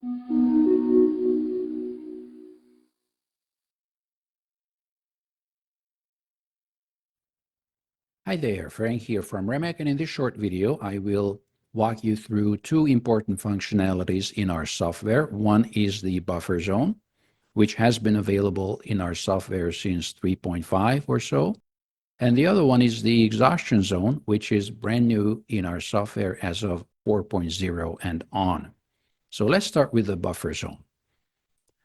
Hi there, Frank here from Remek, and in this short video, I will walk you through two important functionalities in our software. One is the buffer zone, which has been available in our software since 3.5 or so. And the other one is the exhaustion zone, which is brand new in our software as of 4.0 and on. So let's start with the buffer zone.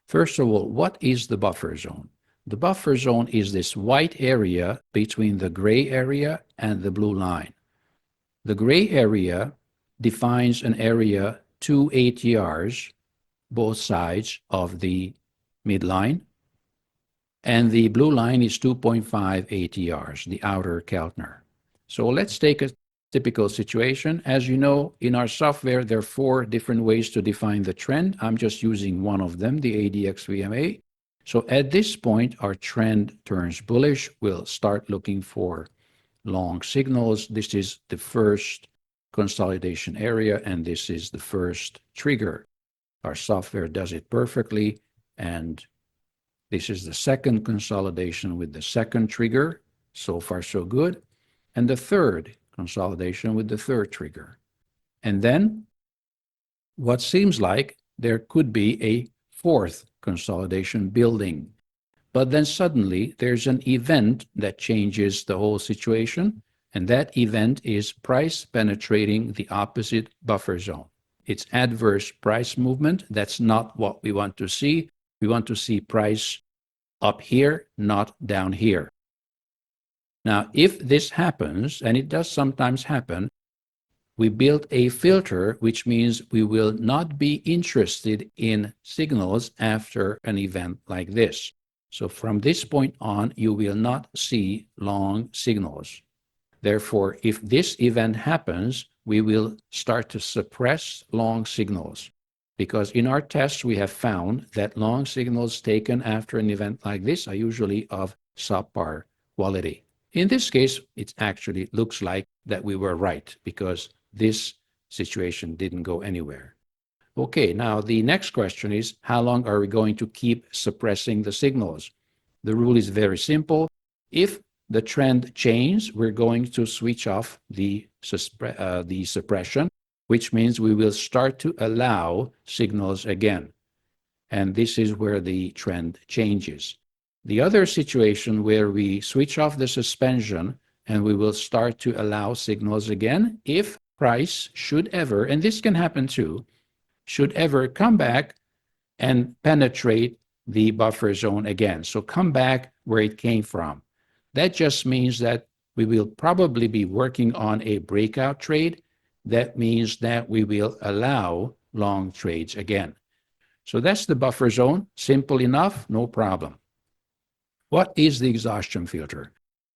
First of all, what is the buffer zone? The buffer zone is this white area between the gray area and the blue line. The gray area defines an area 2 ATRs, both sides of the midline, and the blue line is 2.5 ATRs, the outer Keltner. So let's take a typical situation. As you know, in our software, there are 4 different ways to define the trend. I'm just using one of them, the ADX-VMA. So at this point, our trend turns bullish. We'll start looking for long signals. This is the first consolidation area, and this is the first trigger. Our software does it perfectly, and this is the second consolidation with the second trigger. So far, so good. And the third consolidation with the third trigger. And then what seems like there could be a fourth consolidation building. But then suddenly there's an event that changes the whole situation, and that event is price penetrating the opposite buffer zone. It's adverse price movement. That's not what we want to see. We want to see price up here, not down here. Now, if this happens, and it does sometimes happen, we build a filter, which means we will not be interested in signals after an event like this. So from this point on, you will not see long signals. Therefore, if this event happens, we will start to suppress long signals. Because in our tests, we have found that long signals taken after an event like this are usually of subpar quality. In this case, it actually looks like that we were right, because this situation didn't go anywhere. Okay, now the next question is, how long are we going to keep suppressing the signals? The rule is very simple. If the trend changes, we're going to switch off the suppression, which means we will start to allow signals again. And this is where the trend changes. The other situation where we switch off the suspension and we will start to allow signals again, if price should ever, and this can happen too, should ever come back and penetrate the buffer zone again. So come back where it came from. That just means that we will probably be working on a breakout trade. That means that we will allow long trades again. So that's the buffer zone. Simple enough, no problem. What is the exhaustion filter?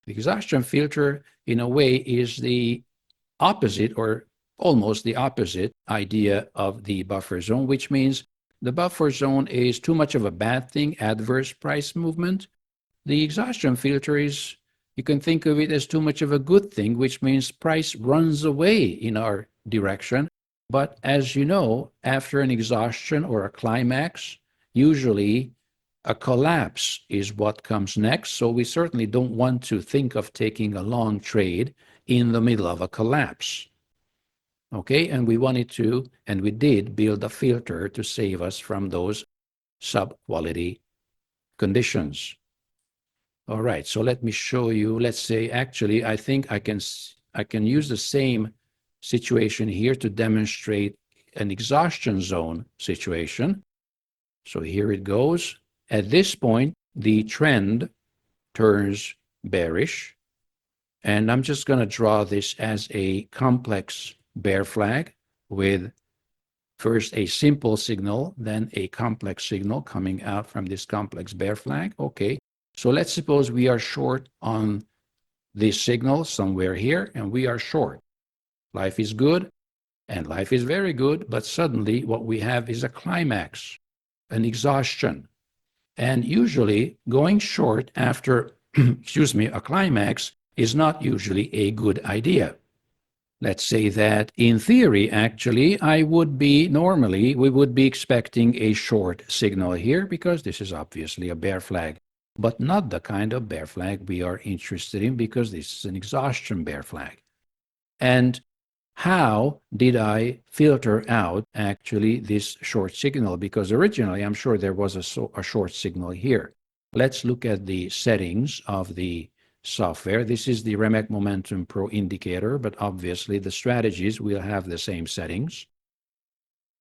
The exhaustion filter, in a way, is the opposite, or almost the opposite idea of the buffer zone, which means the buffer zone is too much of a bad thing, adverse price movement. The exhaustion filter is, you can think of it as too much of a good thing, which means price runs away in our direction. But as you know, after an exhaustion or a climax, usually a collapse is what comes next. So we certainly don't want to think of taking a long trade in the middle of a collapse. Okay, and we wanted to, and we did build a filter to save us from those sub-quality conditions. All right, so let me show you. Let's say, actually, I think I can use the same situation here to demonstrate an exhaustion zone situation. So here it goes. At this point, the trend turns bearish, and I'm just going to draw this as a complex bear flag with first a simple signal, then a complex signal coming out from this complex bear flag. Okay, so let's suppose we are short on this signal somewhere here, and we are short. Life is good, and life is very good, but suddenly what we have is a climax, an exhaustion. And usually going short after, excuse me, a climax is not usually a good idea. Let's say that in theory, actually, we would be expecting a short signal here because this is obviously a bear flag, but not the kind of bear flag we are interested in because this is an exhaustion bear flag. And how did I filter out actually this short signal? Because originally, I'm sure there was a short signal here. Let's look at the settings of the software. This is the Remek Momentum Pro indicator, but obviously the strategies will have the same settings.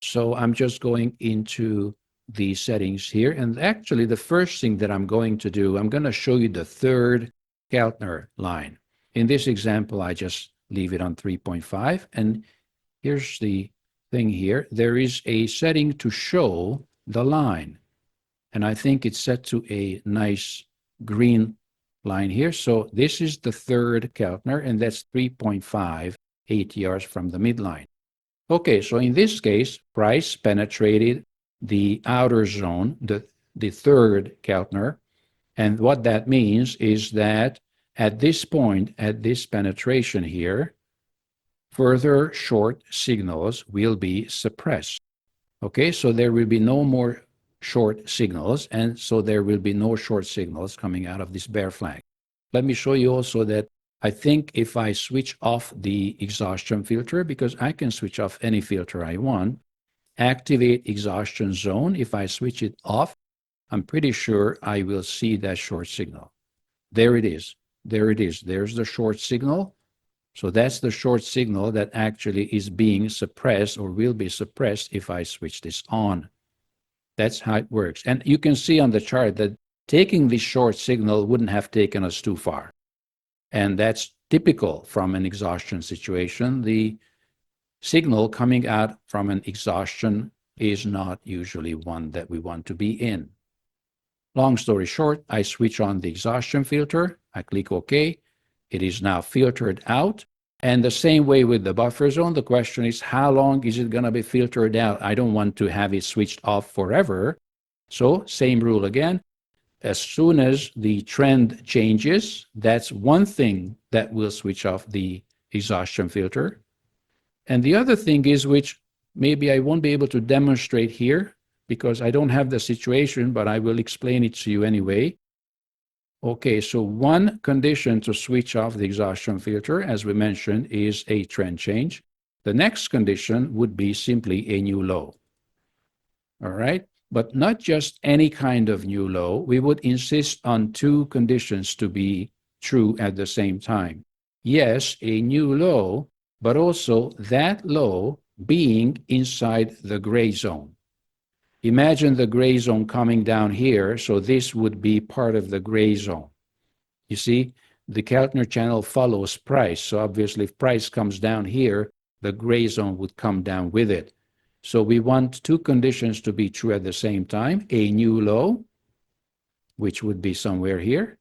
So I'm just going into the settings here. And actually, the first thing that I'm going to do, I'm going to show you the third Keltner line. In this example, I just leave it on 3.5. And here's the thing here. There is a setting to show the line. And I think it's set to a nice green line here. So this is the third Keltner, and that's 3.5 ATRs from the midline. Okay, so in this case, price penetrated the outer zone, the third Keltner. And what that means is that at this point, at this penetration here, further short signals will be suppressed. Okay, so there will be no more short signals, and so there will be no short signals coming out of this bear flag. Let me show you also that I think if I switch off the exhaustion filter, because I can switch off any filter I want, activate exhaustion zone, if I switch it off, I'm pretty sure I will see that short signal. There it is. There it is. There's the short signal. So that's the short signal that actually is being suppressed or will be suppressed if I switch this on. That's how it works. And you can see on the chart that taking this short signal wouldn't have taken us too far. And that's typical from an exhaustion situation. The signal coming out from an exhaustion is not usually one that we want to be in. Long story short, I switch on the exhaustion filter. I click OK. It is now filtered out. And the same way with the buffer zone, the question is, how long is it going to be filtered out? I don't want to have it switched off forever. So same rule again. As soon as the trend changes, that's one thing that will switch off the exhaustion filter. And the other thing is, which maybe I won't be able to demonstrate here because I don't have the situation, but I will explain it to you anyway. Okay, so one condition to switch off the exhaustion filter, as we mentioned, is a trend change. The next condition would be simply a new low. All right, but not just any kind of new low. We would insist on two conditions to be true at the same time. Yes, a new low, but also that low being inside the gray zone. Imagine the gray zone coming down here, so this would be part of the gray zone. You see, the Keltner channel follows price, so obviously if price comes down here, the gray zone would come down with it. So we want two conditions to be true at the same time, a new low, which would be somewhere here,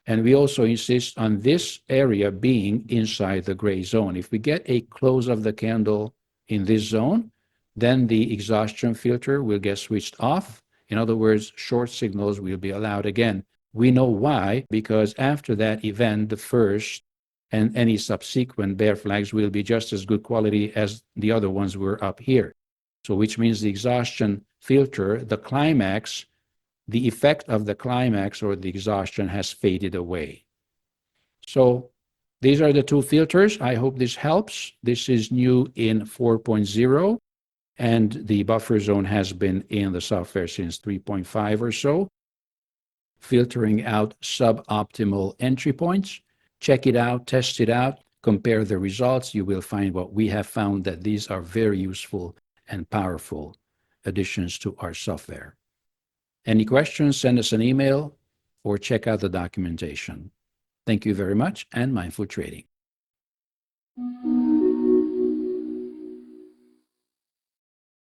and we also insist on this area being inside the gray zone. If we get a close of the candle in this zone, then the exhaustion filter will get switched off. In other words, short signals will be allowed again. We know why, because after that event, the first and any subsequent bear flags will be just as good quality as the other ones were up here. So which means the exhaustion filter, the climax, the effect of the climax or the exhaustion has faded away. So these are the two filters. I hope this helps. This is new in 4.0. And the buffer zone has been in the software since 3.5 or so, filtering out suboptimal entry points. Check it out, test it out, compare the results. You will find what we have found, that these are very useful and powerful additions to our software. Any questions, send us an email or check out the documentation. Thank you very much, and mindful trading.